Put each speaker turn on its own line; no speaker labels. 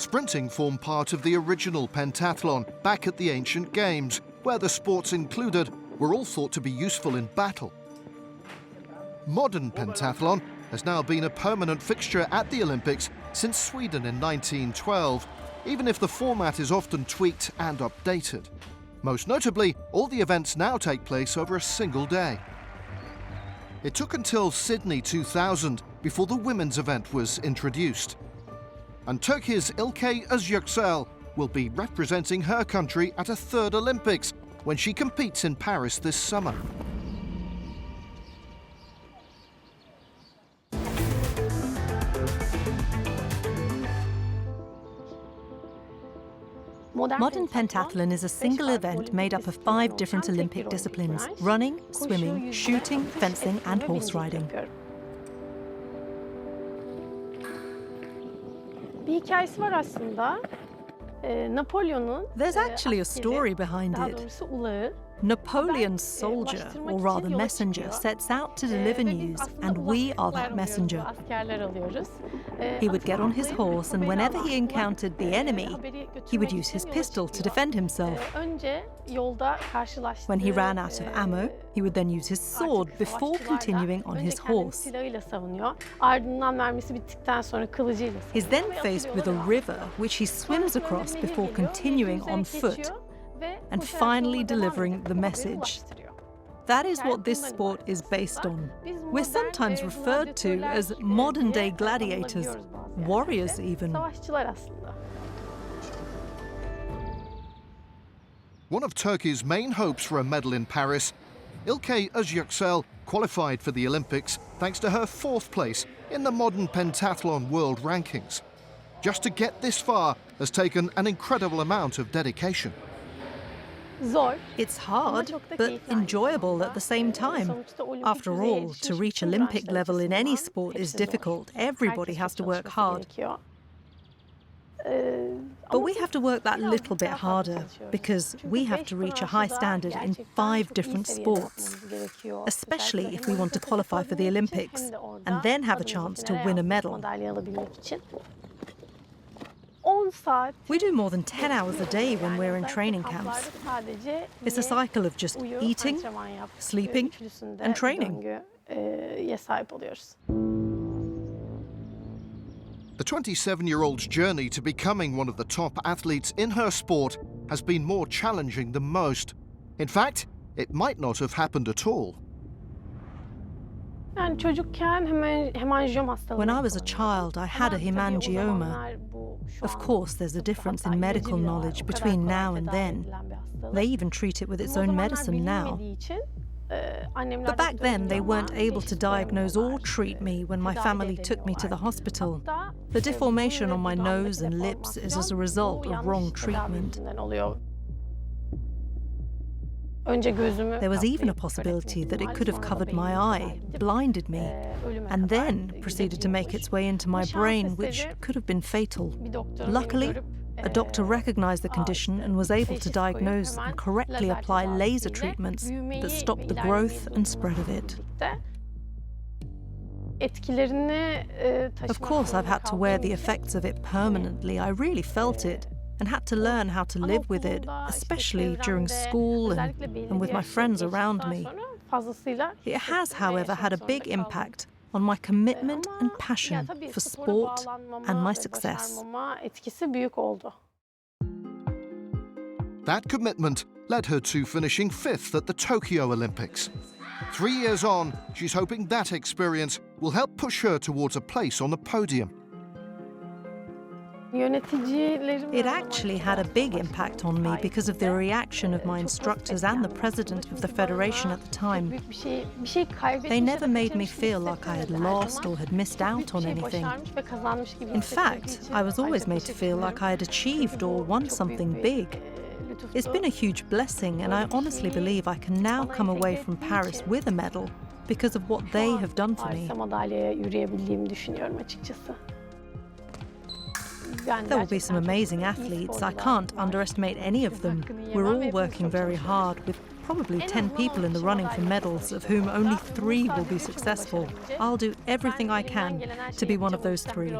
Sprinting formed part of the original pentathlon back at the ancient games, where the sports included were all thought to be useful in battle. Modern pentathlon has now been a permanent fixture at the Olympics since Sweden in 1912, even if the format is often tweaked and updated. Most notably, all the events now take place over a single day. It took until Sydney 2000 before the women's event was introduced. And Turkey's Ilke Ozyuksel will be representing her country at a third Olympics when she competes in Paris this summer.
Modern pentathlon is a single event made up of 5 different Olympic disciplines: running, swimming, shooting, fencing and horse riding. There's actually a story behind it. Napoleon's soldier, or rather messenger, sets out to deliver news, and we are that messenger. He would get on his horse, and whenever he encountered the enemy, he would use his pistol to defend himself. When he ran out of ammo, he would then use his sword before continuing on his horse. He's then faced with a river, which he swims across before continuing on foot, and finally delivering the message. That is what this sport is based on. We're sometimes referred to as modern-day gladiators, warriors even.
One of Turkey's main hopes for a medal in Paris, Ilke Ozyuksel qualified for the Olympics thanks to her 4th place in the Modern Pentathlon World Rankings. Just to get this far has taken an incredible amount of dedication.
It's hard, but enjoyable at the same time. After all, to reach Olympic level in any sport is difficult. Everybody has to work hard. But we have to work that little bit harder, because we have to reach a high standard in 5 different sports, especially if we want to qualify for the Olympics and then have a chance to win a medal. We do more than 10 hours a day when we're in training camps. It's a cycle of just eating, sleeping, and training.
The 27-year-old's journey to becoming one of the top athletes in her sport has been more challenging than most. In fact, it might not have happened at all.
When I was a child, I had a hemangioma. Of course, there's a difference in medical knowledge between now and then. They even treat it with its own medicine now. But back then, they weren't able to diagnose or treat me when my family took me to the hospital. The deformation on my nose and lips is as a result of wrong treatment. There was even a possibility that it could have covered my eye, blinded me, and then proceeded to make its way into my brain, which could have been fatal. Luckily, a doctor recognized the condition and was able to diagnose and correctly apply laser treatments that stopped the growth and spread of it. Of course, I've had to wear the effects of it permanently. I really felt it, and had to learn how to live with it, especially during school and with my friends around me. It has, however, had a big impact on my commitment and passion for sport and my success.
That commitment led her to finishing 5th at the Tokyo Olympics. 3 years on, she's hoping that experience will help push her towards a place on the podium.
It actually had a big impact on me because of the reaction of my instructors and the president of the federation at the time. They never made me feel like I had lost or had missed out on anything. In fact, I was always made to feel like I had achieved or won something big. It's been a huge blessing, and I honestly believe I can now come away from Paris with a medal because of what they have done for me. There will be some amazing athletes. I can't underestimate any of them. We're all working very hard, with probably 10 people in the running for medals, of whom only 3 will be successful. I'll do everything I can to be one of those 3.